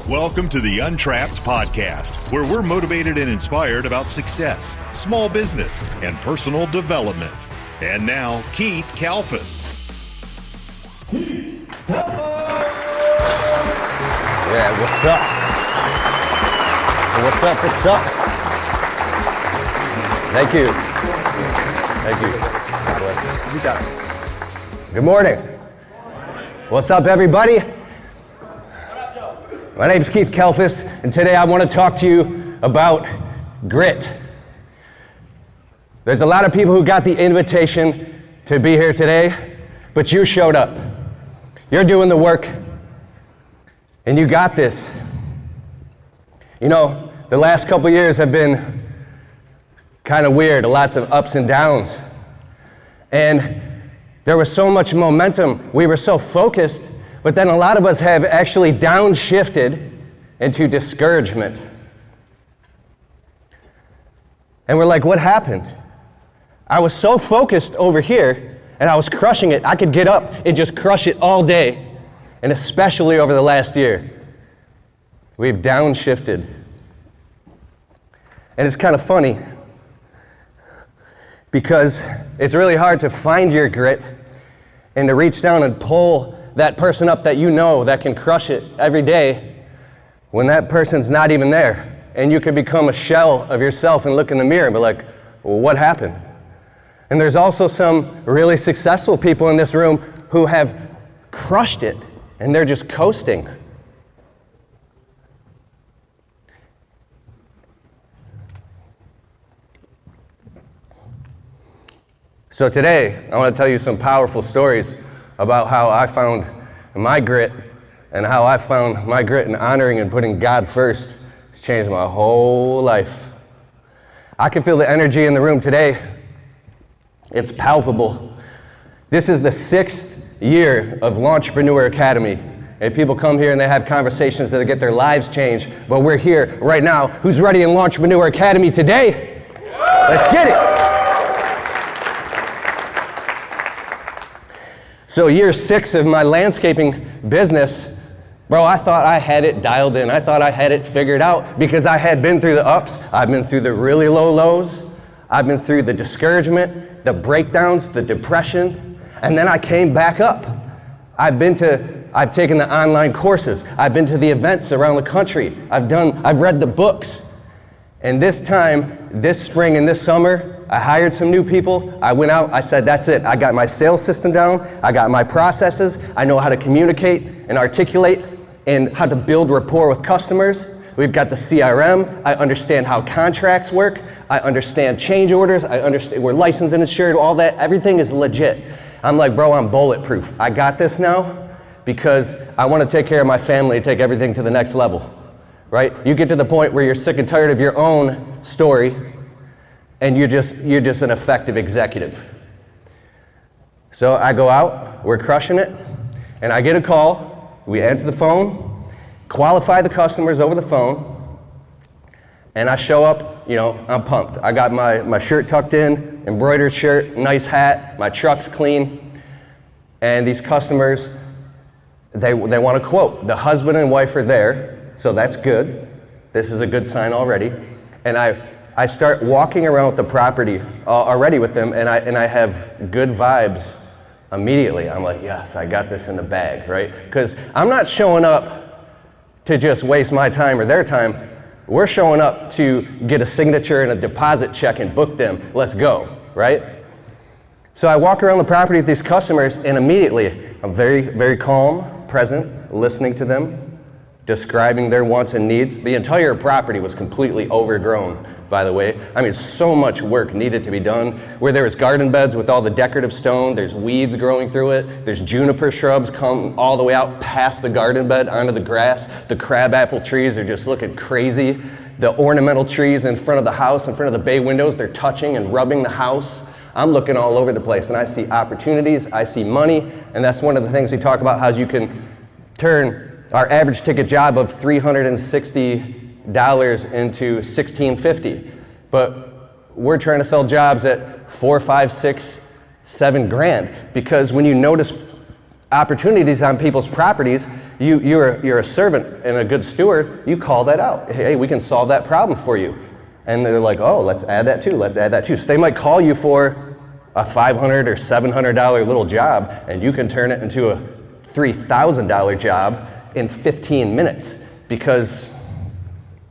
Welcome to the Untrapped podcast, where we're motivated and inspired about success, small business, and personal development. And now, Keith Kalfas. Yeah, what's up? What's up? What's up? Thank you. Thank you. God bless you. You got it. Good morning. What's up, everybody? My name is Keith Kelfas, and today I want to talk to you about grit. There's a lot of people who got the invitation to be here today, but you showed up. You're doing the work, and you got this. You know, the last couple years have been kind of weird, lots of ups and downs. And there was so much momentum, we were so focused, but then a lot of us have actually downshifted into discouragement. And we're like, what happened? I was so focused over here, and I was crushing it. I could get up and just crush it all day, and especially over the last year. We've downshifted. And it's kind of funny, because it's really hard to find your grit and to reach down and pull that person up that you know that can crush it every day when that person's not even there. And you can become a shell of yourself and look in the mirror and be like, well, what happened? And there's also some really successful people in this room who have crushed it and they're just coasting. So today, I want to tell you some powerful stories about how I found my grit and how I found my grit in honoring and putting God first. It's changed my whole life. I can feel the energy in the room today. It's palpable. This is the 6th year of Lawntrepreneur Academy. And people come here and they have conversations that get their lives changed. But we're here right now. Who's ready in Lawntrepreneur Academy today? Let's get it. So year 6 of my landscaping business, bro, I thought I had it dialed in. I thought I had it figured out because I had been through the ups. I've been through the really low lows. I've been through the discouragement, the breakdowns, the depression, and then I came back up. I've taken the online courses. I've been to the events around the country. I've read the books. And this time, this spring and this summer, I hired some new people. I went out, I said, that's it. I got my sales system down. I got my processes. I know how to communicate and articulate and how to build rapport with customers. We've got the CRM. I understand how contracts work. I understand change orders. I understand we're licensed and insured, all that. Everything is legit. I'm like, bro, I'm bulletproof. I got this now because I want to take care of my family and take everything to the next level, right? You get to the point where you're sick and tired of your own story and you're just an effective executive. So I go out, we're crushing it, and I get a call, we answer the phone, qualify the customers over the phone, and I show up, you know, I'm pumped. I got my shirt tucked in, embroidered shirt, nice hat, my truck's clean, and these customers, they want a quote. The husband and wife are there, so that's good. This is a good sign already. And I start walking around the property already with them, and I have good vibes immediately. I'm like, yes, I got this in the bag, right? Because I'm not showing up to just waste my time or their time. We're showing up to get a signature and a deposit check and book them. Let's go, right? So I walk around the property with these customers, and immediately I'm very, very calm, present, listening to them, describing their wants and needs. The entire property was completely overgrown, by the way. I mean, so much work needed to be done. Where there was garden beds with all the decorative stone, there's weeds growing through it, there's juniper shrubs come all the way out past the garden bed onto the grass. The crabapple trees are just looking crazy. The ornamental trees in front of the house, in front of the bay windows, they're touching and rubbing the house. I'm looking all over the place, and I see opportunities, I see money, and that's one of the things we talk about, how you can turn our average ticket job of $360 into $1,650, but we're trying to sell jobs at $4, $5, $6, $7 grand, because when you notice opportunities on people's properties, you're a servant and a good steward, you call that out. Hey, we can solve that problem for you. And they're like, oh, let's add that too, let's add that too. So they might call you for a $500 or $700 little job, and you can turn it into a $3,000 job in 15 minutes because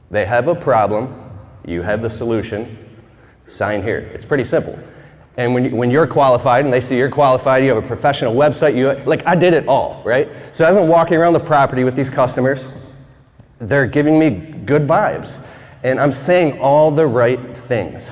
they have a problem, you have the solution, sign here. It's pretty simple. And when you're qualified and they see you're qualified, you have a professional website, like I did it all, right? So as I'm walking around the property with these customers, they're giving me good vibes and I'm saying all the right things.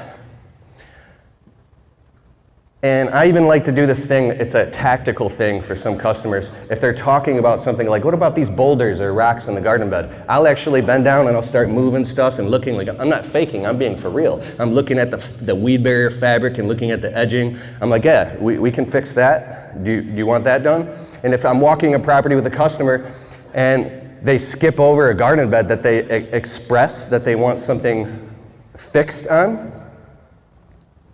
And I even like to do this thing, it's a tactical thing for some customers. If they're talking about something like, what about these boulders or rocks in the garden bed? I'll actually bend down and I'll start moving stuff and looking like, I'm not faking, I'm being for real. I'm looking at the weed barrier fabric and looking at the edging. I'm like, yeah, we can fix that. Do you want that done? And if I'm walking a property with a customer and they skip over a garden bed that they express that they want something fixed on,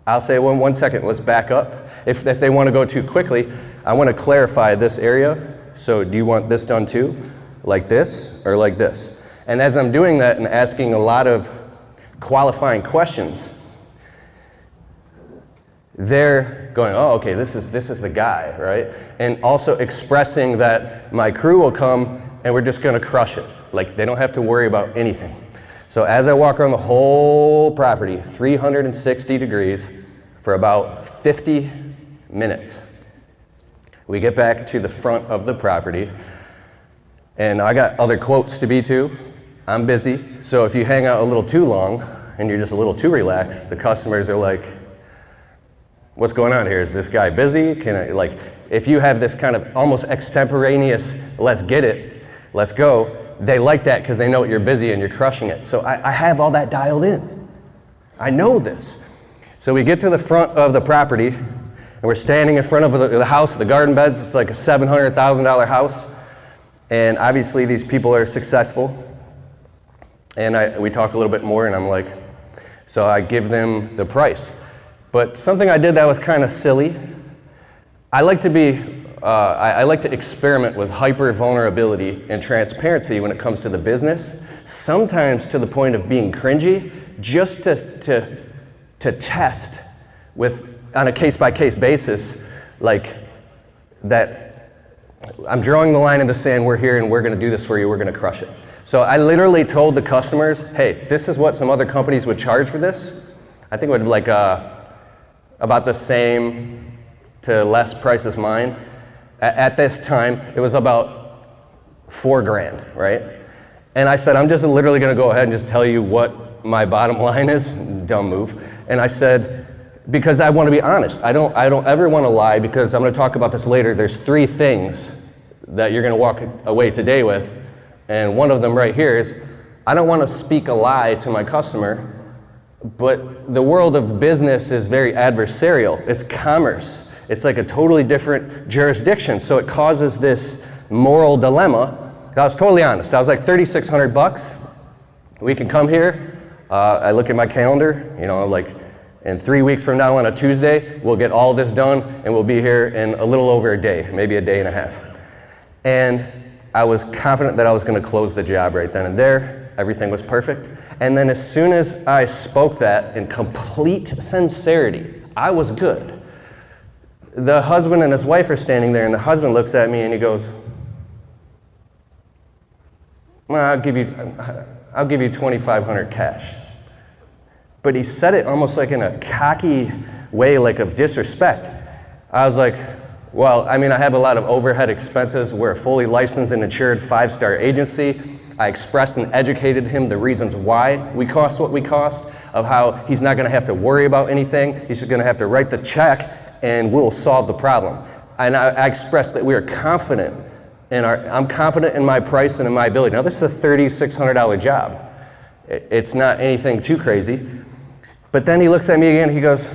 I'll say, well, 1 second, let's back up. If they want to go too quickly, I want to clarify this area. So do you want this done too? Like this or like this? And as I'm doing that and asking a lot of qualifying questions, they're going, oh, okay, this is the guy, right? And also expressing that my crew will come and we're just going to crush it. Like they don't have to worry about anything. So as I walk around the whole property, 360 degrees, for about 50 minutes, we get back to the front of the property, and I got other quotes to be to. I'm busy, so if you hang out a little too long and you're just a little too relaxed, the customers are like, what's going on here? Is this guy busy? Can I, like, if you have this kind of almost extemporaneous, let's get it, let's go, they like that because they know you're busy and you're crushing it. So I have all that dialed in. I know this. So we get to the front of the property and we're standing in front of the house, the garden beds. It's like a $700,000 house. And obviously these people are successful. And we talk a little bit more and I'm like, so I give them the price. But something I did that was kind of silly. I like to experiment with hyper vulnerability and transparency when it comes to the business, sometimes to the point of being cringy, just to test on a case-by-case basis, like that I'm drawing the line in the sand, we're here and we're gonna do this for you, we're gonna crush it. So I literally told the customers, hey, this is what some other companies would charge for this. I think it would be like about the same to less price as mine. At this time, it was about $4,000, right? And I said, I'm just literally gonna go ahead and just tell you what my bottom line is, dumb move. And I said, because I wanna be honest, I don't ever wanna lie because I'm gonna talk about this later. There's 3 things that you're gonna walk away today with. And one of them right here is, I don't wanna speak a lie to my customer, but the world of business is very adversarial. It's commerce. It's like a totally different jurisdiction, so it causes this moral dilemma. I was totally honest. I was like, $3,600. We can come here. I look at my calendar, like in 3 weeks from now on a Tuesday, we'll get all this done and we'll be here in a little over a day, maybe a day and a half. And I was confident that I was going to close the job right then and there. Everything was perfect. And then as soon as I spoke that in complete sincerity, I was good. The husband and his wife are standing there, and the husband looks at me and he goes, well, I'll give you $2,500 cash. But he said it almost like in a cocky way, like of disrespect. I was like, well, I mean, I have a lot of overhead expenses. We're a fully licensed and insured 5-star agency. I expressed and educated him the reasons why we cost what we cost, of how he's not gonna have to worry about anything. He's just gonna have to write the check and we'll solve the problem. And I expressed that we are confident I'm confident in my price and in my ability. Now this is a $3,600 job. It's not anything too crazy. But then he looks at me again, he goes,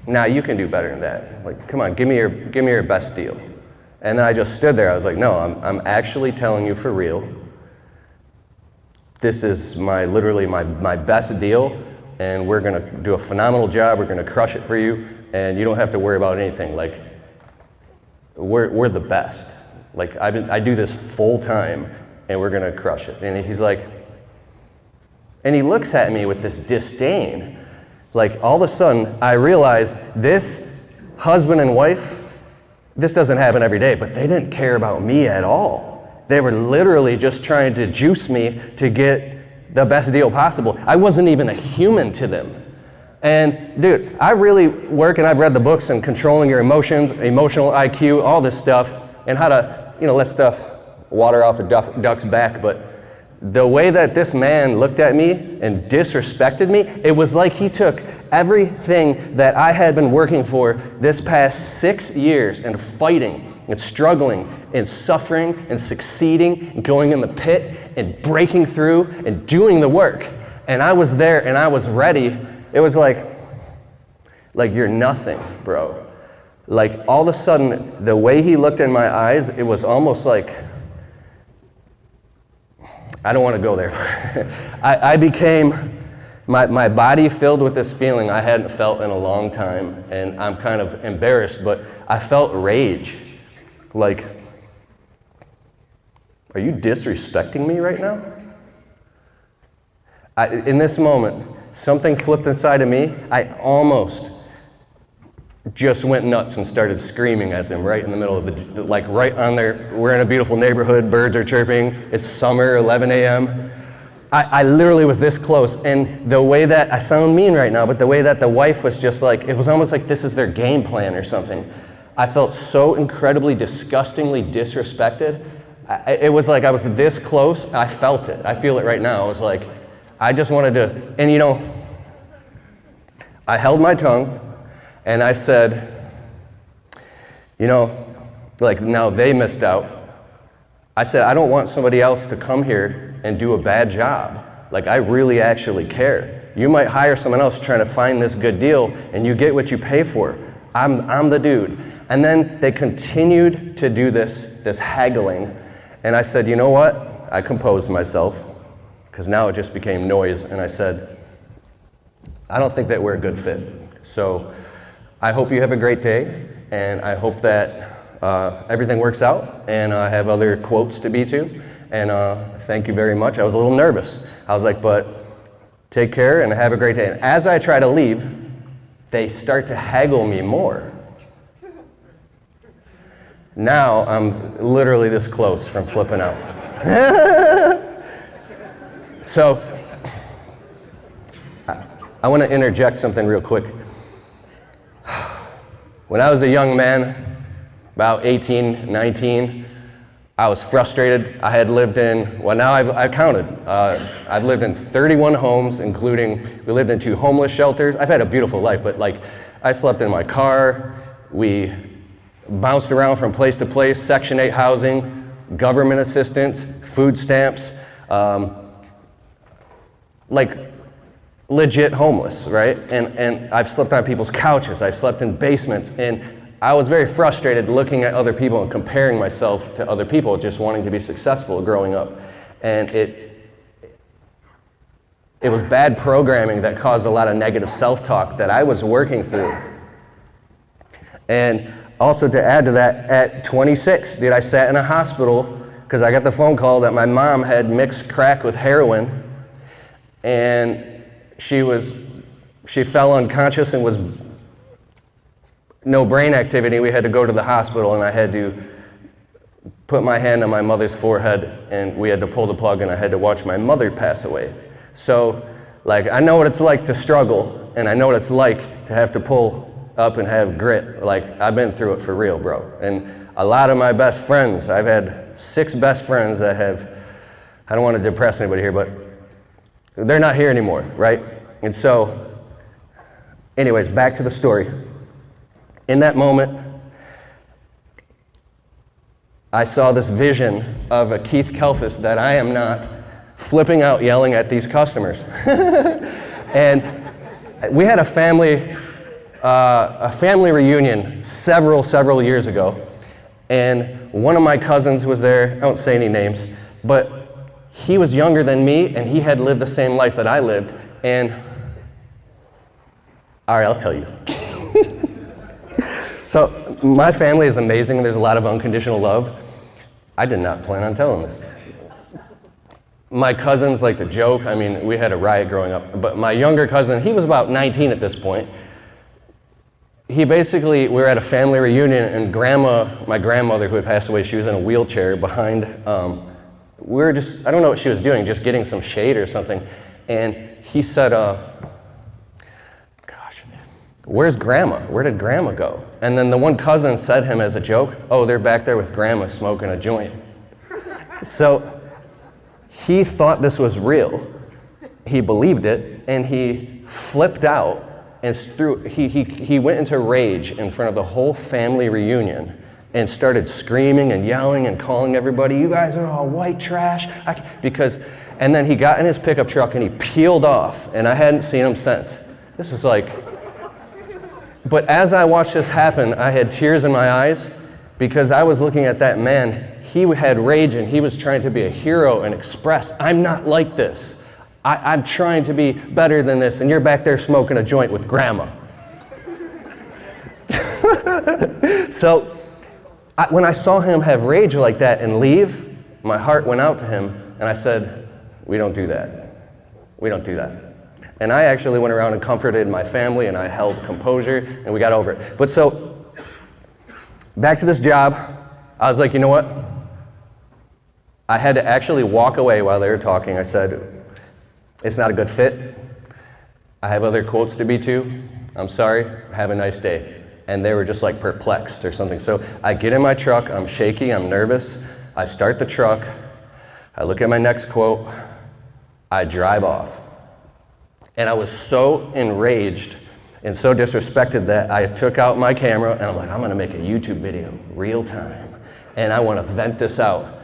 nah, you can do better than that. Like, come on, give me your best deal. And then I just stood there, I was like, no, I'm actually telling you for real. This is literally my best deal, and we're gonna do a phenomenal job, we're gonna crush it for you, and you don't have to worry about anything. Like, we're the best. Like, I do this full time, and we're gonna crush it. And he's like, and he looks at me with this disdain. Like, all of a sudden, I realized this husband and wife, this doesn't happen every day, but they didn't care about me at all. They were literally just trying to juice me to get the best deal possible. I wasn't even a human to them. And dude, I really work, and I've read the books on controlling your emotions, emotional IQ, all this stuff, and how to, let stuff water off a duck's back. But the way that this man looked at me and disrespected me, it was like he took everything that I had been working for this past 6 years and fighting and struggling and suffering and succeeding and going in the pit and breaking through and doing the work. And I was there and I was ready. It was like you're nothing, bro. Like, all of a sudden, the way he looked in my eyes, it was almost like, I don't want to go there. I became, my body filled with this feeling I hadn't felt in a long time, and I'm kind of embarrassed, but I felt rage. Like, are you disrespecting me right now? In this moment, something flipped inside of me. I almost just went nuts and started screaming at them right in the middle of the, like right on there. We're in a beautiful neighborhood, birds are chirping, it's summer, 11 a.m. I literally was this close, and the way that, I sound mean right now, but the way that the wife was just like, it was almost like this is their game plan or something. I felt so incredibly, disgustingly disrespected. It was like I was this close, I felt it. I feel it right now. I was like, I just wanted to, and I held my tongue, and I said, like, now they missed out. I said, I don't want somebody else to come here and do a bad job. Like, I really actually care. You might hire someone else trying to find this good deal, and you get what you pay for. I'm the dude. And then they continued to do this haggling, and I said, you know what? I composed myself, because now it just became noise, and I said, I don't think that we're a good fit. So I hope you have a great day, and I hope that everything works out, and I have other quotes to be to, and thank you very much. I was a little nervous. I was like, but take care and have a great day. And as I try to leave, they start to haggle me more. Now I'm literally this close from flipping out. So I want to interject something real quick. When I was a young man, about 18, 19, I was frustrated. I had lived in, well, now I've counted. I've lived in 31 homes, including, we lived in 2 homeless shelters. I've had a beautiful life, but like, I slept in my car. We bounced around from place to place, Section 8 housing, government assistance, food stamps, like legit homeless, right? And I've slept on people's couches, I've slept in basements, and I was very frustrated looking at other people and comparing myself to other people, just wanting to be successful growing up. And it was bad programming that caused a lot of negative self-talk that I was working through. And also to add to that, at 26, dude, I sat in a hospital because I got the phone call that my mom had mixed crack with heroin, and she fell unconscious and was no brain activity. We had to go to the hospital, and I had to put my hand on my mother's forehead, and we had to pull the plug, and I had to watch my mother pass away. So, like, I know what it's like to struggle, and I know what it's like to have to pull up and have grit. Like, I've been through it for real, bro. And a lot of my best friends, I've had 6 best friends that have, I don't want to depress anybody here, but they're not here anymore, right? And so, anyways, back to the story. In that moment, I saw this vision of a Keith Kelfas that I am not, flipping out, yelling at these customers. And we had a family reunion several years ago, and one of my cousins was there. I won't say any names, but he was younger than me, and he had lived the same life that I lived. And all right, I'll tell you. So my family is amazing. There's a lot of unconditional love. I did not plan on telling this. My cousins like to joke. I mean, we had a riot growing up, but my younger cousin, he was about 19 at this point. We were at a family reunion, and my grandmother who had passed away, she was in a wheelchair behind, we were just, I don't know what she was doing, just getting some shade or something. And he said, where's grandma? Where did grandma go? And then the one cousin said him as a joke, oh, they're back there with grandma smoking a joint. So he thought this was real. He believed it, and he flipped out and he went into rage in front of the whole family reunion and started screaming and yelling and calling everybody, you guys are all white trash. And then he got in his pickup truck and he peeled off, and I hadn't seen him since. This is like, but as I watched this happen, I had tears in my eyes because I was looking at that man. He had rage and he was trying to be a hero and express, I'm not like this. I'm trying to be better than this, and you're back there smoking a joint with grandma. So when I saw him have rage like that and leave, my heart went out to him, and I said, we don't do that. We don't do that. And I actually went around and comforted my family, and I held composure, and we got over it. But so, back to this job, I was like, you know what? I had to actually walk away while they were talking. I said, it's not a good fit. I have other quotes to be to. I'm sorry, have a nice day. And they were just like perplexed or something. So I get in my truck, I'm shaky, I'm nervous. I start the truck, I look at my next quote, I drive off. And I was so enraged and so disrespected that I took out my camera and I'm like, I'm gonna make a YouTube video, real time. And I wanna vent this out.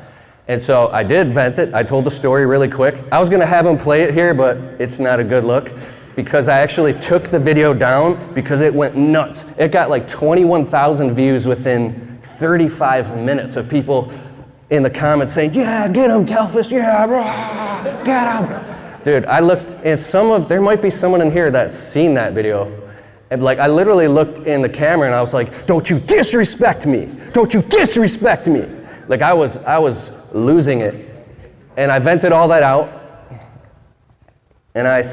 And so I did vent it. I told the story really quick. I was gonna have him play it here, but it's not a good look because I actually took the video down because it went nuts. It got like 21,000 views within 35 minutes of people in the comments saying, yeah, get him, Kelfas, yeah, bro, get him. Dude, I looked, and there might be someone in here that's seen that video. And like, I literally looked in the camera and I was like, don't you disrespect me. Don't you disrespect me. Like I was losing it. And I vented all that out. And I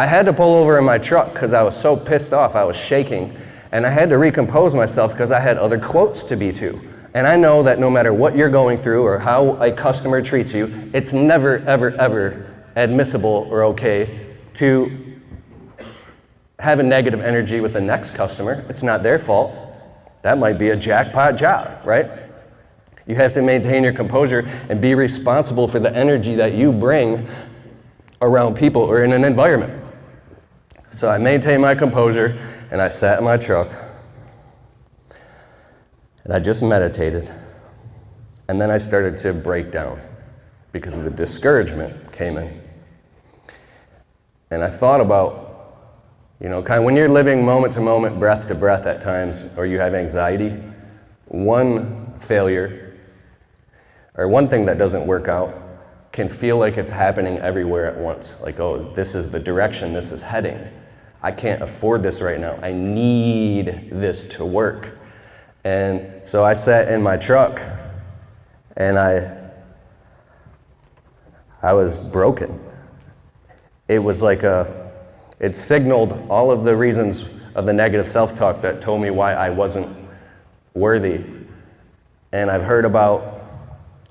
had to pull over in my truck because I was so pissed off, I was shaking. And I had to recompose myself because I had other quotes to be to. And I know that no matter what you're going through or how a customer treats you, it's never, ever, ever admissible or okay to have a negative energy with the next customer. It's not their fault. That might be a jackpot job, right? You have to maintain your composure and be responsible for the energy that you bring around people or in an environment. So I maintained my composure and I sat in my truck and I just meditated. And then I started to break down because of the discouragement came in. And I thought about, kind of when you're living moment to moment, breath to breath at times, or you have anxiety, one failure or one thing that doesn't work out can feel like it's happening everywhere at once. Like, oh, this is the direction this is heading. I can't afford this right now. I need this to work. And so I sat in my truck and I was broken. It was like it signaled all of the reasons of the negative self-talk that told me why I wasn't worthy. And I've heard about,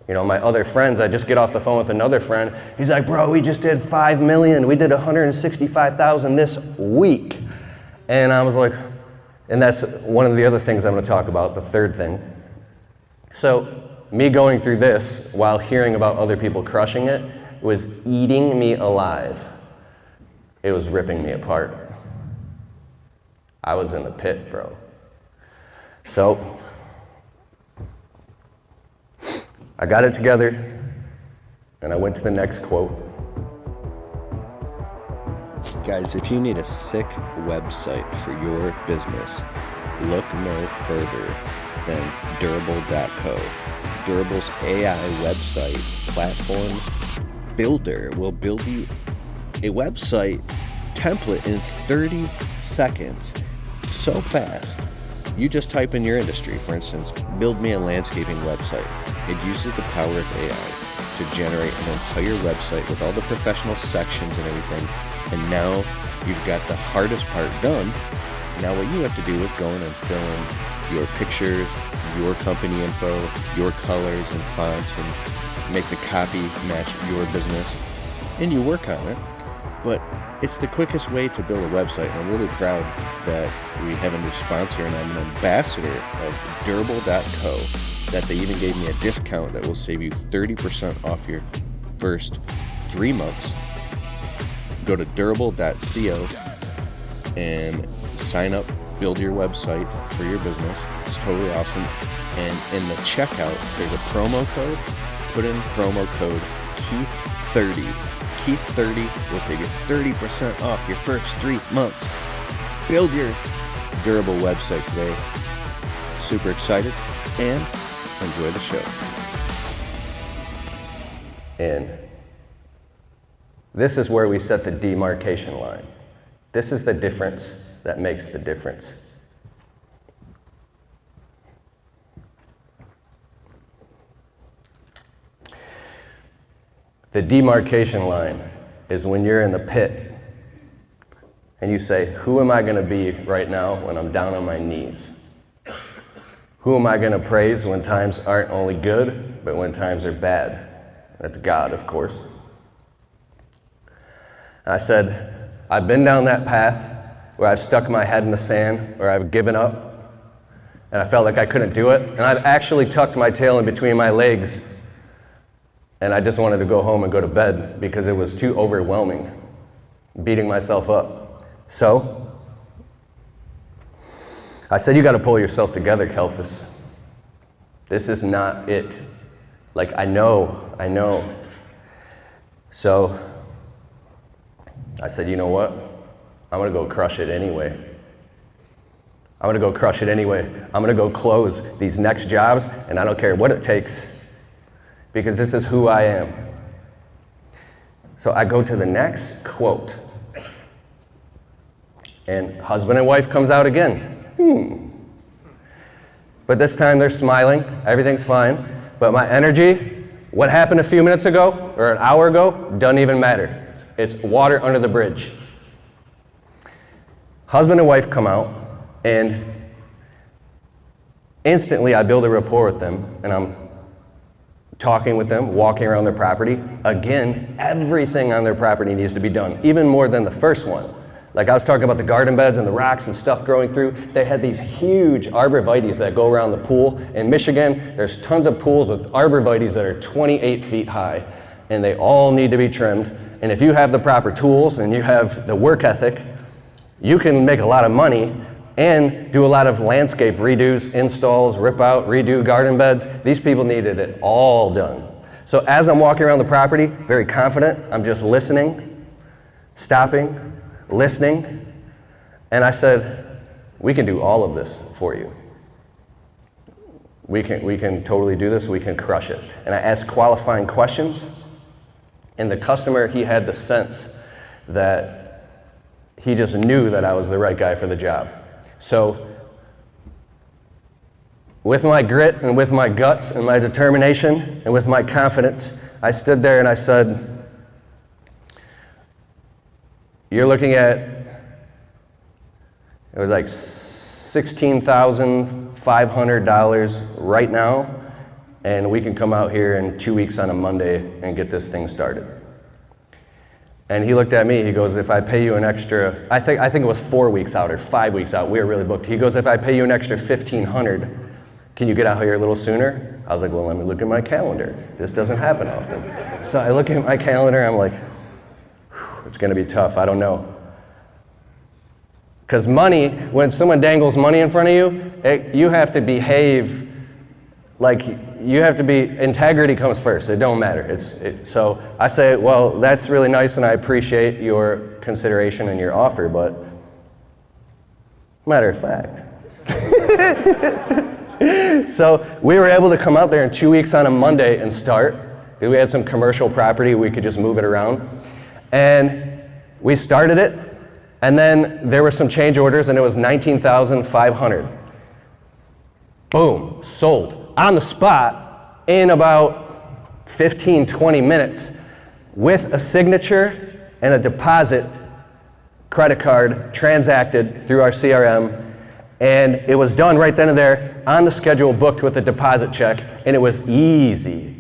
my other friends. I just get off the phone with another friend. He's like, bro, we just did 5 million. We did 165,000 this week. And I was like, and that's one of the other things I'm going to talk about, the third thing. So me going through this while hearing about other people crushing it was eating me alive. It was ripping me apart. I was in the pit, bro. So I got it together and I went to the next quote. Guys, if you need a sick website for your business, look no further than Durable.co. Durable's AI website platform builder will build you a website template in 30 seconds. So fast You just type in your industry, for instance, build me a landscaping website. It uses the power of AI to generate an entire website with all the professional sections and everything. And now you've got the hardest part done. Now what you have to do is go in and fill in your pictures, your company info, your colors and fonts, and make the copy match your business. And you work on it. But it's the quickest way to build a website. And I'm really proud that we have a new sponsor, and I'm an ambassador of durable.co, that they even gave me a discount that will save you 30% off your first 3 months. Go to durable.co and sign up, build your website for your business. It's totally awesome. And in the checkout, there's a promo code. Put in promo code Keith30. Keith30 will save you 30% off your first 3 months. Build your durable website today. Super excited, and enjoy the show. And this is where we set the demarcation line. This is the difference that makes the difference. The demarcation line is when you're in the pit and you say, who am I going to be right now when I'm down on my knees? Who am I going to praise when times aren't only good, but when times are bad? That's God, of course. I said, I've been down that path where I've stuck my head in the sand, where I've given up, and I felt like I couldn't do it. And I've actually tucked my tail in between my legs, and I just wanted to go home and go to bed because it was too overwhelming, beating myself up. So I said, you got to pull yourself together, Kelfas. This is not it. Like, I know. So I said, you know what? I'm going to go crush it anyway. I'm going to go crush it anyway. I'm going to go close these next jobs, and I don't care what it takes, because this is who I am. So I go to the next quote, and husband and wife comes out again. But this time they're smiling, everything's fine, but my energy, what happened a few minutes ago, or an hour ago, doesn't even matter. It's water under the bridge. Husband and wife come out, and instantly I build a rapport with them, and I'm talking with them, walking around their property. Again, everything on their property needs to be done, even more than the first one. Like I was talking about the garden beds and the rocks and stuff growing through. They had these huge arborvitaes that go around the pool. In Michigan, there's tons of pools with arborvitaes that are 28 feet high, and they all need to be trimmed. And if you have the proper tools and you have the work ethic, you can make a lot of money and do a lot of landscape redos, installs, rip out, redo garden beds. These people needed it all done. So as I'm walking around the property, very confident, I'm just listening, stopping, listening, and I said, we can do all of this for you. We can totally do this, we can crush it. And I asked qualifying questions, and the customer, he had the sense that he just knew that I was the right guy for the job. So with my grit and with my guts and my determination and with my confidence, I stood there and I said, you're looking at, it was like $16,500 right now, and we can come out here in 2 weeks on a Monday and get this thing started. And he looked at me, he goes, if I pay you an extra, I think it was 4 weeks out or 5 weeks out, we were really booked. He goes, if I pay you an extra $1,500, can you get out here a little sooner? I was like, well, let me look at my calendar. This doesn't happen often. So I look at my calendar, I'm like, it's gonna be tough, I don't know. Because money, when someone dangles money in front of you, you have to behave like, you have to be, integrity comes first, it don't matter. So I say, well, that's really nice and I appreciate your consideration and your offer, but matter of fact. So we were able to come out there in 2 weeks on a Monday and start. We had some commercial property, we could just move it around. And we started it, and then there were some change orders and it was $19,500. Boom, sold. On the spot in about 15, 20 minutes with a signature and a deposit credit card transacted through our CRM. And it was done right then and there on the schedule, booked with a deposit check, and it was easy.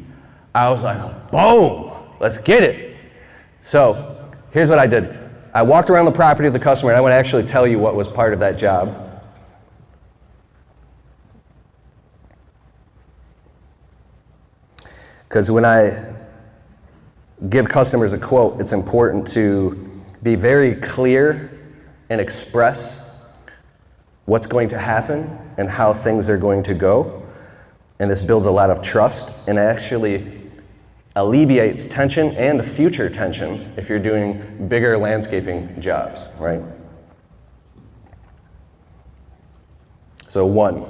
I was like, boom, let's get it. So here's what I did. I walked around the property of the customer, and I want to actually tell you what was part of that job. Because when I give customers a quote, it's important to be very clear and express what's going to happen and how things are going to go. And this builds a lot of trust and actually alleviates tension and future tension if you're doing bigger landscaping jobs, right? So 1,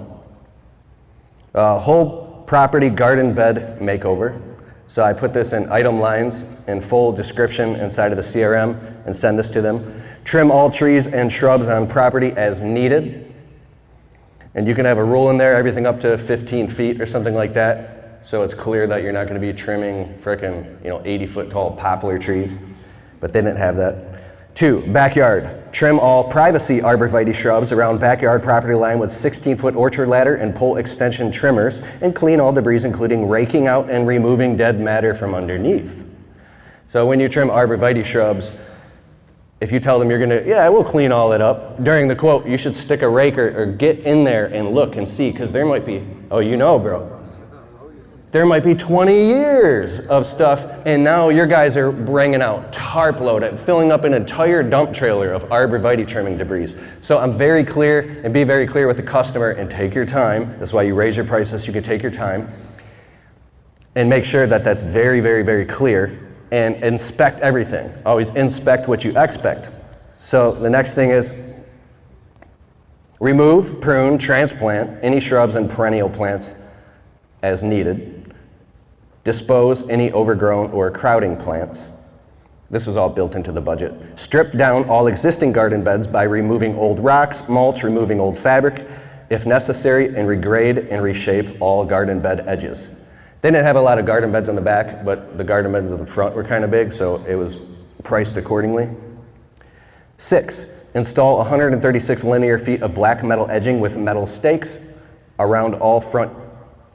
whole property garden bed makeover. So I put this in item lines in full description inside of the CRM and send this to them. Trim all trees and shrubs on property as needed. And you can have a rule in there, everything up to 15 feet or something like that. So it's clear that you're not going to be trimming frickin' 80-foot tall poplar trees. But they didn't have that. 2, backyard. Trim all privacy arborvitae shrubs around backyard property line with 16-foot orchard ladder and pole extension trimmers, and clean all debris, including raking out and removing dead matter from underneath. So when you trim arborvitae shrubs, if you tell them you're gonna, yeah, we'll clean all it up, during the quote, you should stick a rake or get in there and look and see, because there might be, bro, there might be 20 years of stuff, and now your guys are bringing out tarp load, filling up an entire dump trailer of arborvitae trimming debris. So I'm very clear, and be very clear with the customer, and take your time. That's why you raise your prices, so you can take your time, and make sure that that's very, very, very clear. And inspect everything. Always inspect what you expect. So the next thing is remove, prune, transplant any shrubs and perennial plants as needed. Dispose any overgrown or crowding plants. This is all built into the budget. Strip down all existing garden beds by removing old rocks, mulch, removing old fabric, if necessary, and regrade and reshape all garden bed edges. They didn't have a lot of garden beds on the back, but the garden beds in the front were kind of big, so it was priced accordingly. 6, install 136 linear feet of black metal edging with metal stakes around all front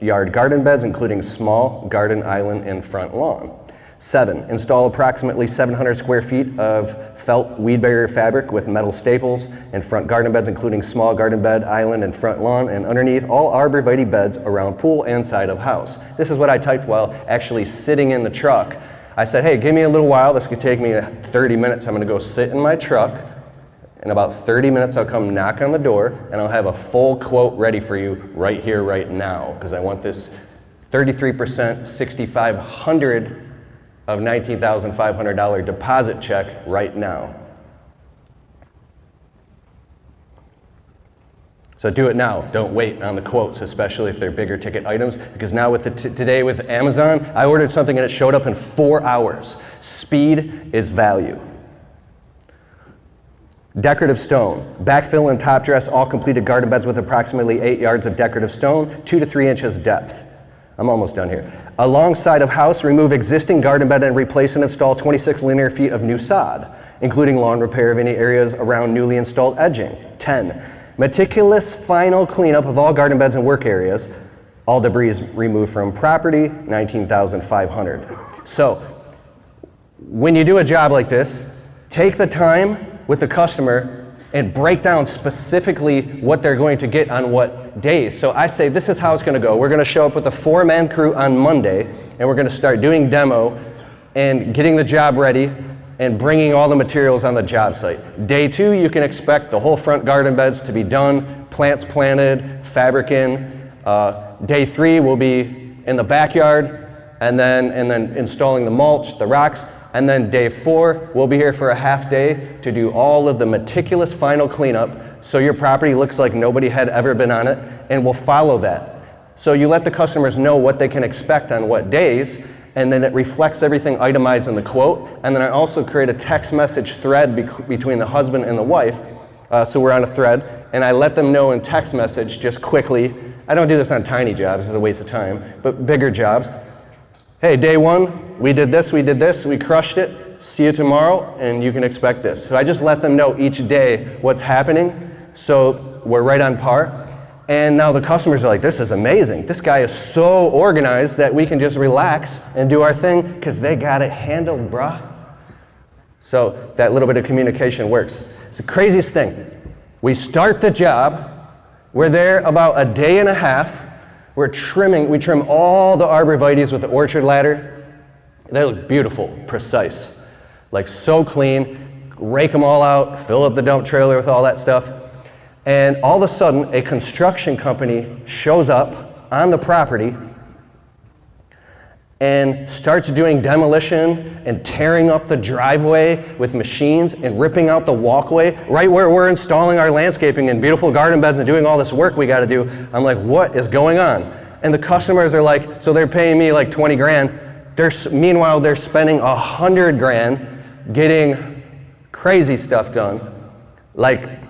yard garden beds, including small garden island and front lawn. 7, install approximately 700 square feet of felt weed barrier fabric with metal staples in front garden beds, including small garden bed, island, and front lawn, and underneath all arborvitae beds around pool and side of house. This is what I typed while actually sitting in the truck. I said, hey, give me a little while. This could take me 30 minutes. I'm gonna go sit in my truck. In about 30 minutes, I'll come knock on the door, and I'll have a full quote ready for you right here, right now, because I want this 33%, $6,500 of $19,500 deposit check right now. So do it now. Don't wait on the quotes, especially if they're bigger ticket items, because now with today with Amazon, I ordered something and it showed up in 4 hours. Speed is value. Decorative stone. Backfill and top dress all completed garden beds with approximately 8 yards of decorative stone, 2 to 3 inches depth. I'm almost done here. Alongside of house, remove existing garden bed and replace and install 26 linear feet of new sod, including lawn repair of any areas around newly installed edging. 10, meticulous final cleanup of all garden beds and work areas. All debris removed from property, $19,500. So, when you do a job like this, take the time with the customer and break down specifically what they're going to get on what days. So I say, this is how it's gonna go. We're gonna show up with a 4-man crew on Monday, and we're gonna start doing demo and getting the job ready and bringing all the materials on the job site. Day 2, you can expect the whole front garden beds to be done, plants planted, fabric in. Day 3 will be in the backyard, and then installing the mulch, the rocks. And then day 4, we'll be here for a half day to do all of the meticulous final cleanup so your property looks like nobody had ever been on it, and we'll follow that. So you let the customers know what they can expect on what days, and then it reflects everything itemized in the quote. And then I also create a text message thread between the husband and the wife, so we're on a thread, and I let them know in text message just quickly I don't do this on tiny jobs, it's a waste of time, but bigger jobs. Hey, day one, we did this, we crushed it, see you tomorrow, and you can expect this. So I just let them know each day what's happening, so we're right on par. And now the customers are like, this is amazing. This guy is so organized that we can just relax and do our thing because they got it handled, bruh. So that little bit of communication works. It's the craziest thing. We start the job, we're there about a day and a half, we trim all the arborvitaes with the orchard ladder. They look beautiful, precise, like so clean, rake them all out, fill up the dump trailer with all that stuff. And all of a sudden, a construction company shows up on the property and starts doing demolition and tearing up the driveway with machines and ripping out the walkway right where we're installing our landscaping and beautiful garden beds and doing all this work we got to do. I'm like, what is going on? And the customers are like, so they're paying me like 20 grand. Meanwhile, they're spending 100 grand getting crazy stuff done. Like,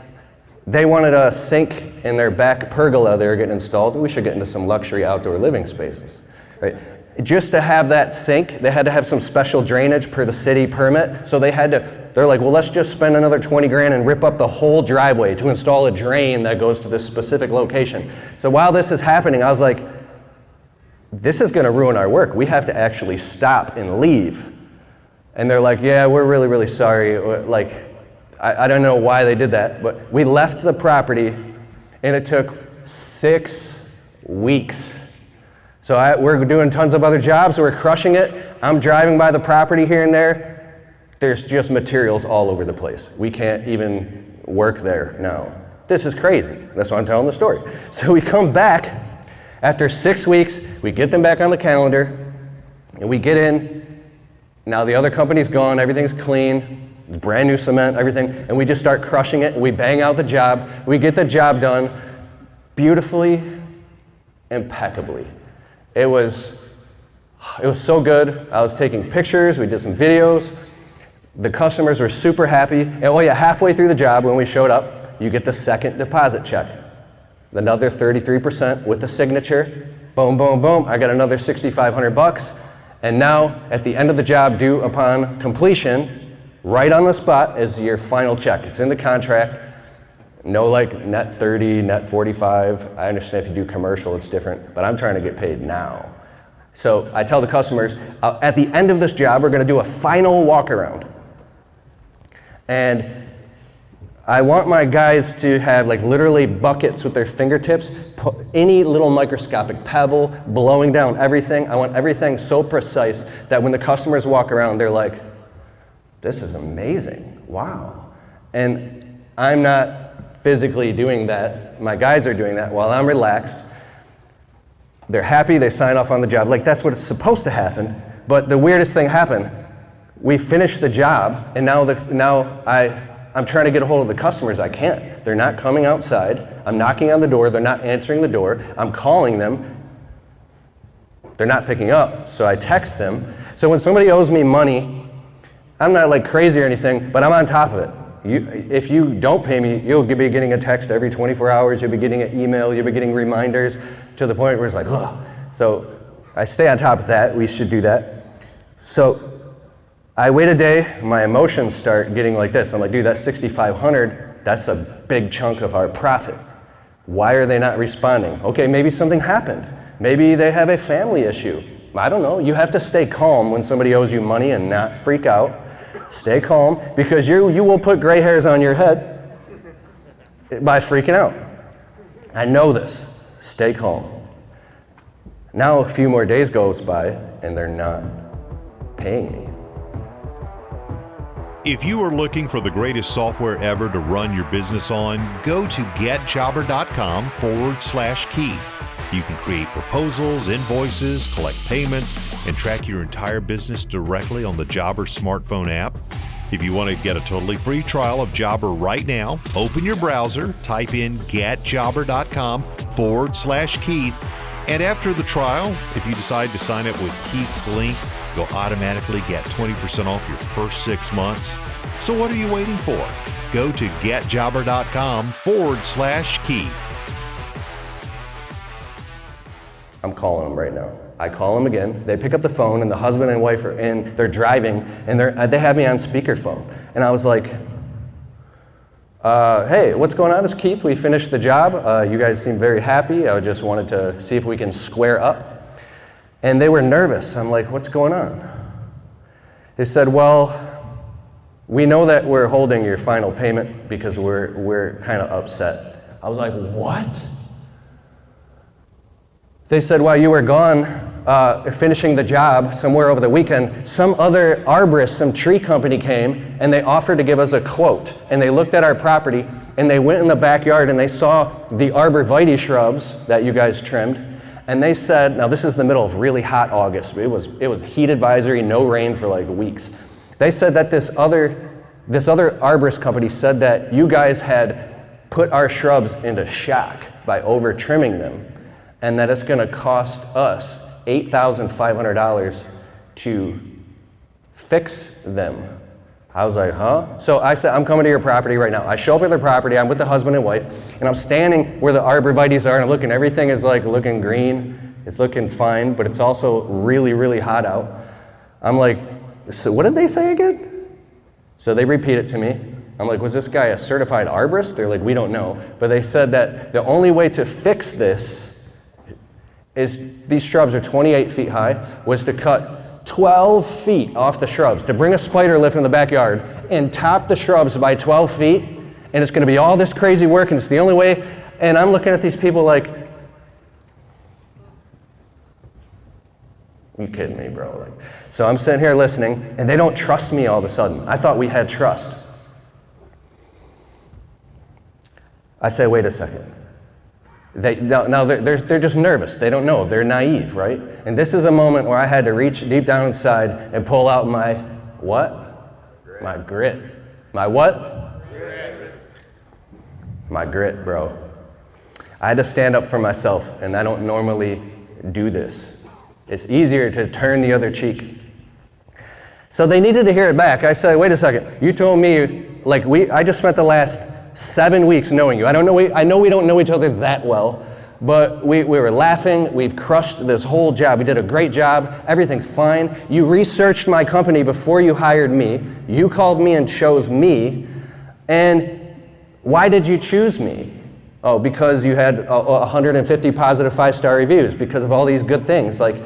they wanted a sink in their back pergola they were getting installed. We should get into some luxury outdoor living spaces, right? Just to have that sink, they had to have some special drainage per the city permit. So they're like, well, let's just spend another 20 grand and rip up the whole driveway to install a drain that goes to this specific location. So while this is happening, I was like, this is gonna ruin our work. We have to actually stop and leave. And they're like, yeah, we're really, really sorry. Like, I don't know why they did that, but we left the property and it took 6 weeks. So we're doing tons of other jobs, we're crushing it. I'm driving by the property here and there. There's just materials all over the place. We can't even work there now. This is crazy. That's why I'm telling the story. So we come back after 6 weeks, we get them back on the calendar, and we get in. Now the other company's gone, everything's clean. Brand new cement, everything, and we just start crushing it, and we bang out the job. We get the job done beautifully, impeccably. It was so good. I was taking pictures, we did some videos. The customers were super happy. And oh yeah, halfway through the job when we showed up, you get the second deposit check. Another 33% with the signature. Boom, boom, boom. I got another $6,500. And now, at the end of the job due upon completion, right on the spot is your final check. It's in the contract. No like net 30, net 45. I understand if you do commercial, it's different, but I'm trying to get paid now. So I tell the customers, at the end of this job, we're gonna do a final walk around. And I want my guys to have like literally buckets with their fingertips, any little microscopic pebble, blowing down everything. I want everything so precise that when the customers walk around, they're like, this is amazing, wow. And I'm not physically doing that. My guys are doing that while I'm relaxed. They're happy, they sign off on the job. Like that's what it's supposed to happen. But the weirdest thing happened. We finished the job, and now I'm trying to get a hold of the customers. I can't. They're not coming outside. I'm knocking on the door, they're not answering the door. I'm calling them. They're not picking up, so I text them. So when somebody owes me money, I'm not like crazy or anything, but I'm on top of it. If you don't pay me, you'll be getting a text every 24 hours, you'll be getting an email, you'll be getting reminders to the point where it's like, ugh. So I stay on top of that, we should do that. So I wait a day, my emotions start getting like this. I'm like, dude, that's $6,500, that's a big chunk of our profit. Why are they not responding? Okay, maybe something happened. Maybe they have a family issue. I don't know, you have to stay calm when somebody owes you money and not freak out. Stay calm, because you will put gray hairs on your head by freaking out. I know this. Stay calm. Now a few more days goes by and they're not paying me. If you are looking for the greatest software ever to run your business on, go to getjobber.com/Keith. You can create proposals, invoices, collect payments, and track your entire business directly on the Jobber smartphone app. If you want to get a totally free trial of Jobber right now, open your browser, type in getjobber.com/Keith, and after the trial, if you decide to sign up with Keith's link, you'll automatically get 20% off your first 6 months. So what are you waiting for? Go to getjobber.com/Keith. I'm calling them right now. I call them again. They pick up the phone, and the husband and wife are in. They're driving, and they have me on speakerphone. And I was like, hey, what's going on? It's Keith. We finished the job. You guys seem very happy. I just wanted to see if we can square up. And they were nervous. I'm like, what's going on? They said, well, we know that we're holding your final payment because we're kind of upset. I was like, what? They said, while you were gone finishing the job somewhere over the weekend, some other arborist, some tree company came and they offered to give us a quote. And they looked at our property and they went in the backyard and they saw the arborvitae shrubs that you guys trimmed. And they said, now this is the middle of really hot August. It was heat advisory, no rain for like weeks. They said that this other arborist company said that you guys had put our shrubs into shock by over trimming them, and that it's gonna cost us $8,500 to fix them. I was like, huh? So I said, I'm coming to your property right now. I show up at their property, I'm with the husband and wife, and I'm standing where the arborvitaes are, and I'm looking, everything is like looking green, it's looking fine, but it's also really, really hot out. I'm like, so what did they say again? So they repeat it to me. I'm like, was this guy a certified arborist? They're like, we don't know. But they said that the only way to fix this is, these shrubs are 28 feet high, was to cut 12 feet off the shrubs, to bring a spider lift in the backyard and top the shrubs by 12 feet, and it's gonna be all this crazy work, and it's the only way. And I'm looking at these people like, you kidding me, bro? Like, so I'm sitting here listening, and they don't trust me all of a sudden. I thought we had trust. I say, wait a second. Now they're just nervous. They don't know. They're naive, right? And this is a moment where I had to reach deep down inside and pull out my what? Grit. My grit. My what? Grit. My grit, bro. I had to stand up for myself, and I don't normally do this. It's easier to turn the other cheek. So they needed to hear it back. I said, wait a second. You told me, like, I just spent the last 7 weeks knowing you. I know we don't know each other that well, but we were laughing. We've crushed this whole job. We did a great job. Everything's fine. You researched my company before you hired me. You called me and chose me. And why did you choose me? Oh, because you had 150 positive 5-star reviews, because of all these good things, like,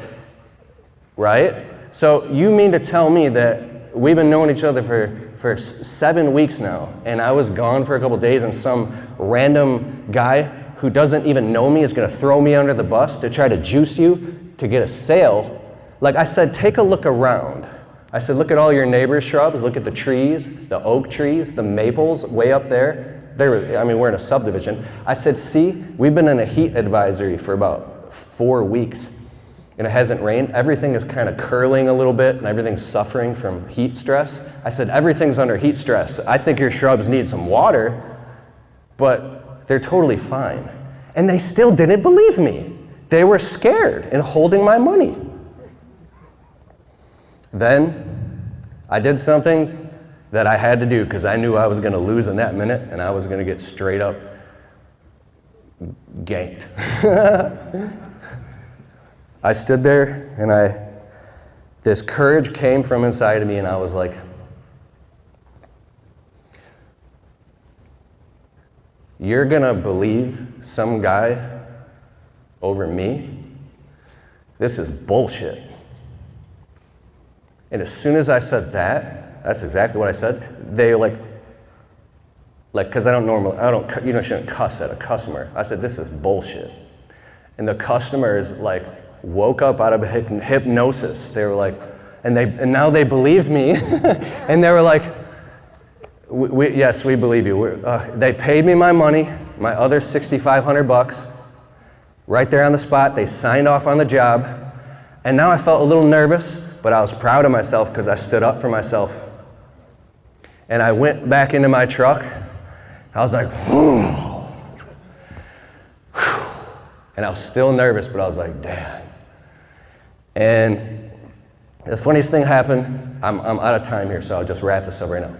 right? So you mean to tell me that we've been knowing each other for 7 weeks now, and I was gone for a couple days, and some random guy who doesn't even know me is gonna throw me under the bus to try to juice you to get a sale? Like I said, take a look around. I said, look at all your neighbors' shrubs, look at the trees, the oak trees, the maples way up there. We're in a subdivision. I said, see, we've been in a heat advisory for about 4 weeks, and it hasn't rained. Everything is kind of curling a little bit, and everything's suffering from heat stress. I said, everything's under heat stress. I think your shrubs need some water, but they're totally fine. And they still didn't believe me. They were scared and holding my money. Then I did something that I had to do because I knew I was going to lose in that minute, and I was going to get straight up ganked. I stood there, and this courage came from inside of me, and I was like, you're going to believe some guy over me? This is bullshit. And as soon as I said that, that's exactly what I said. They because you shouldn't cuss at a customer. I said, this is bullshit. And the customers woke up out of hypnosis. They were like, and now they believed me. And they were like, yes, we believe you. They paid me my money, my other $6,500, right there on the spot. They signed off on the job. And now I felt a little nervous, but I was proud of myself because I stood up for myself. And I went back into my truck. I was like, whew. And I was still nervous, but I was like, damn. And the funniest thing happened, I'm out of time here, so I'll just wrap this up right now.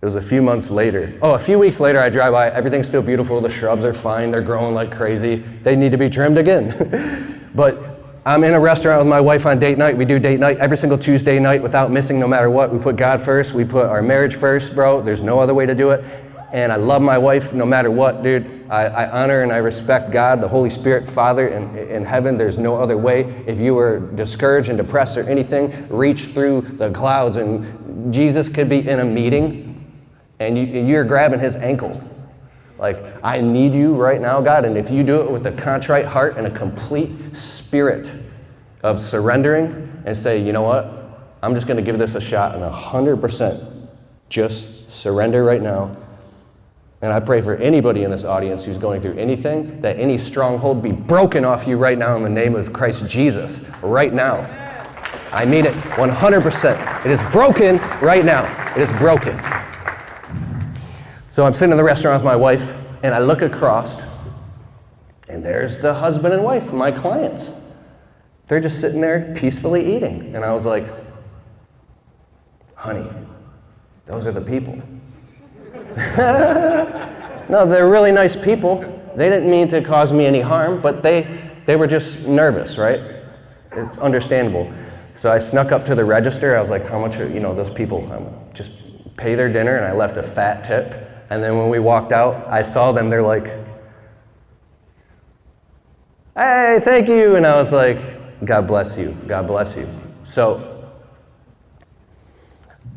It was a few months later. Oh, a few weeks later, I drive by, everything's still beautiful, the shrubs are fine, they're growing like crazy. They need to be trimmed again. But I'm in a restaurant with my wife on date night. We do date night every single Tuesday night without missing, no matter what. We put God first, we put our marriage first, bro. There's no other way to do it. And I love my wife no matter what, dude. I honor and I respect God, the Holy Spirit, Father in heaven. There's no other way. If you were discouraged and depressed or anything, reach through the clouds, and Jesus could be in a meeting and you're grabbing his ankle. Like, I need you right now, God. And if you do it with a contrite heart and a complete spirit of surrendering and say, you know what, I'm just gonna give this a shot and 100% just surrender right now. And I pray for anybody in this audience who's going through anything, that any stronghold be broken off you right now in the name of Christ Jesus, right now. I mean it 100%. It is broken right now. It is broken. So I'm sitting in the restaurant with my wife, and I look across, and there's the husband and wife, my clients. They're just sitting there peacefully eating. And I was like, honey, those are the people. No, they're really nice people. They didn't mean to cause me any harm, but they were just nervous, right? It's understandable. So I snuck up to the register. I was like, how much are, those people just pay their dinner, and I left a fat tip. And then when we walked out, I saw them, they're like, hey, thank you. And I was like, God bless you, God bless you. So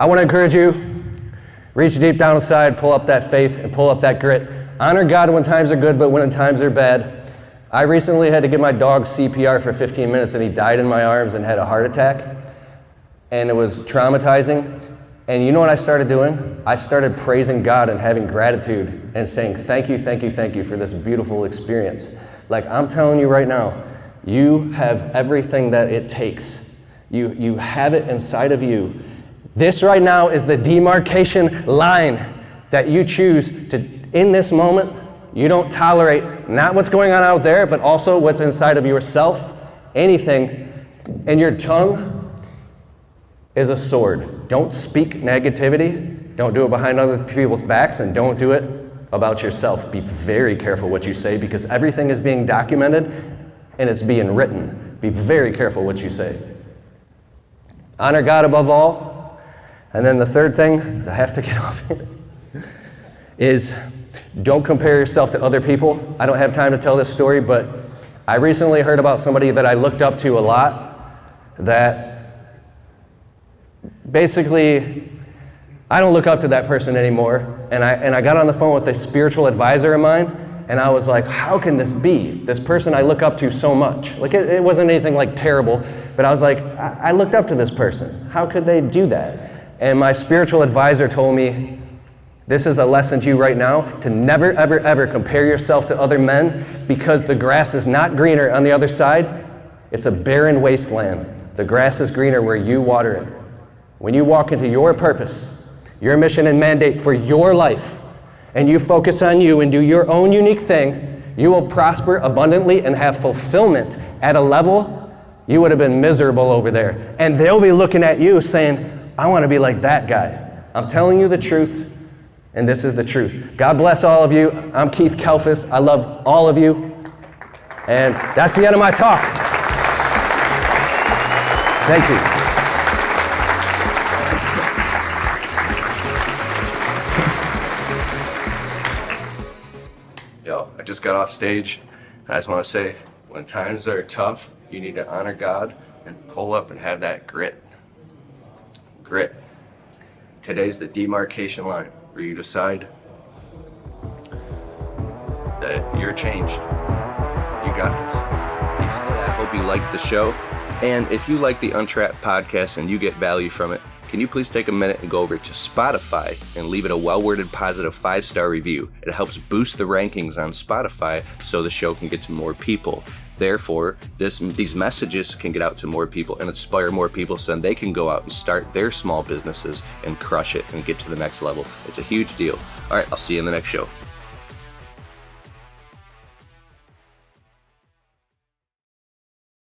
I want to encourage you, reach deep down inside, pull up that faith and pull up that grit. Honor God when times are good, but when times are bad. I recently had to give my dog CPR for 15 minutes, and he died in my arms and had a heart attack. And it was traumatizing. And you know what I started doing? I started praising God and having gratitude and saying, thank you, thank you, thank you for this beautiful experience. Like, I'm telling you right now, you have everything that it takes. You have it inside of you. This right now is the demarcation line that you choose to, in this moment, you don't tolerate not what's going on out there, but also what's inside of yourself, anything. And your tongue is a sword. Don't speak negativity. Don't do it behind other people's backs, and don't do it about yourself. Be very careful what you say, because everything is being documented and it's being written. Be very careful what you say. Honor God above all. And then the third thing, because I have to get off here, is don't compare yourself to other people. I don't have time to tell this story, but I recently heard about somebody that I looked up to a lot that basically, I don't look up to that person anymore. And I got on the phone with a spiritual advisor of mine, and I was like, how can this be? This person I look up to so much. Like, it wasn't anything like terrible, but I was like, I looked up to this person. How could they do that? And my spiritual advisor told me, this is a lesson to you right now, to never, ever, ever compare yourself to other men, because the grass is not greener on the other side. It's a barren wasteland. The grass is greener where you water it. When you walk into your purpose, your mission and mandate for your life, and you focus on you and do your own unique thing, you will prosper abundantly and have fulfillment at a level you would have been miserable over there. And they'll be looking at you saying, I want to be like that guy. I'm telling you the truth, and this is the truth. God bless all of you. I'm Keith Kelfas. I love all of you. And that's the end of my talk. Thank you. I just got off stage, and I just want to say, when times are tough, you need to honor God and pull up and have that grit. Grit. Today's the demarcation line where you decide that you're changed. You got this. Peace. I hope you liked the show. And if you like the Untrapped podcast and you get value from it, can you please take a minute and go over to Spotify and leave it a well-worded positive 5-star review? It helps boost the rankings on Spotify so the show can get to more people. Therefore, these messages can get out to more people and inspire more people so then they can go out and start their small businesses and crush it and get to the next level. It's a huge deal. All right, I'll see you in the next show.